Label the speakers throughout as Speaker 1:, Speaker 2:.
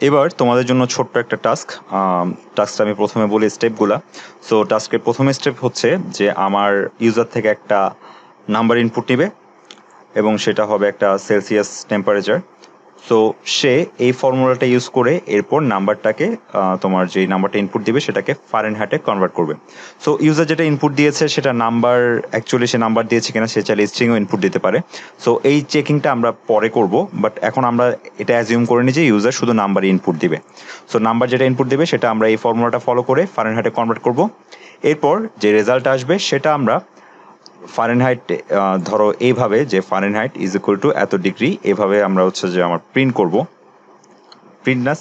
Speaker 1: এবার তোমাদের জন্য ছোট্ট একটা টাস্কটা আমি প্রথমে বলি স্টেপগুলা। সো টাস্কের প্রথম স্টেপ হচ্ছে যে আমার ইউজার থেকে একটা নাম্বার ইনপুট নেবে এবং সেটা হবে একটা সেলসিয়াস টেম্পারেচার। সো সে এই ফর্মুলাটা ইউজ করে এরপর নাম্বারটাকে তোমার যে নাম্বারটা ইনপুট দিবে সেটাকে ফারেনহাইটে কনভার্ট করবে। সো ইউজার যেটা ইনপুট দিয়েছে সেটা নাম্বার, অ্যাকচুয়ালি সে নাম্বার দিয়েছে কিনা সে চাইলে স্ট্রিংও ইনপুট দিতে পারে। সো এই চেকিংটা আমরা পরে করব, বাট এখন আমরা এটা অ্যাজিউম করে নিই যে ইউজার শুধু নাম্বার ইনপুট দিবে। সো নাম্বার যেটা ইনপুট দিবে সেটা আমরা এই ফর্মুলাটা ফলো করে ফারেনহাইটে কনভার্ট করব। এরপর যে রেজাল্ট আসবে সেটা আমরা ফারেনহাইট, ধরো এইভাবে যে ফারেনহাইট ইজ ইকুয়াল টু এত ডিগ্রি, এভাবে আমরা হচ্ছে যে আমার প্রিন্ট করব। প্রিন্ট না,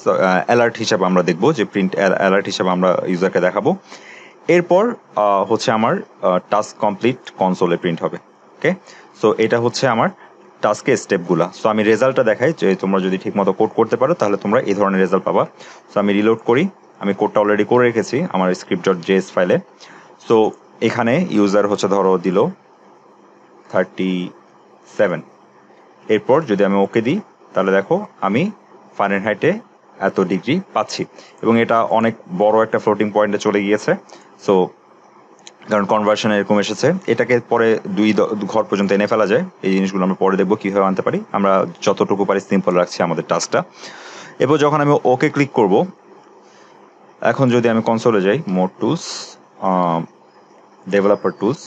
Speaker 1: অ্যালার্ট হিসাবে আমরা দেখব, যে প্রিন্ট অ্যালার্ট হিসাবে আমরা ইউজারকে দেখাবো। এরপর হচ্ছে আমার টাস্ক কমপ্লিট কনসোলে প্রিন্ট হবে। ওকে, সো এটা হচ্ছে আমার টাস্কের স্টেপগুলা। সো আমি রেজাল্টটা দেখাই, যে তোমরা যদি ঠিকমতো কোড করতে পারো তাহলে তোমরা এই ধরনের রেজাল্ট পাবা। সো আমি রিলোড করি, আমি কোডটা অলরেডি করে রেখেছি আমার script.js ফাইলে। সো এখানে ইউজার হচ্ছে ধরো দিল 37। এরপর যদি আমি ওকে দিই তাহলে দেখো আমি ফারেনহাইটে এত ডিগ্রি পাচ্ছি, এবং এটা অনেক বড় একটা ফ্লোটিং পয়েন্টে চলে গিয়েছে। সো কারণ কনভার্সন এরকম এসেছে, এটাকে পরে দুই ঘর পর্যন্ত এনে ফেলা যায়। এই জিনিসগুলো আমরা পরে দেখবো কীভাবে আনতে পারি। আমরা যতটুকু পারি সিম্পল রাখছি আমাদের টাস্কটা। এরপর যখন আমি ওকে ক্লিক করব, এখন যদি আমি কনসোলে যাই, মোড টুলস, ডেভেলপার টুলস,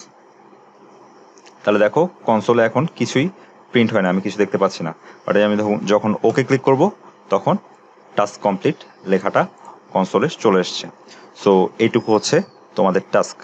Speaker 1: তাহলে দেখো কনসোলে এখন কিছুই প্রিন্ট হয় না, আমি কিছু দেখতে পাচ্ছি না। বাট আমি যখন ওকে ক্লিক করব তখন টাস্ক কমপ্লিট লেখাটা কনসোলে চলে এসছে। সো এইটুকু হচ্ছে তোমাদের টাস্ক।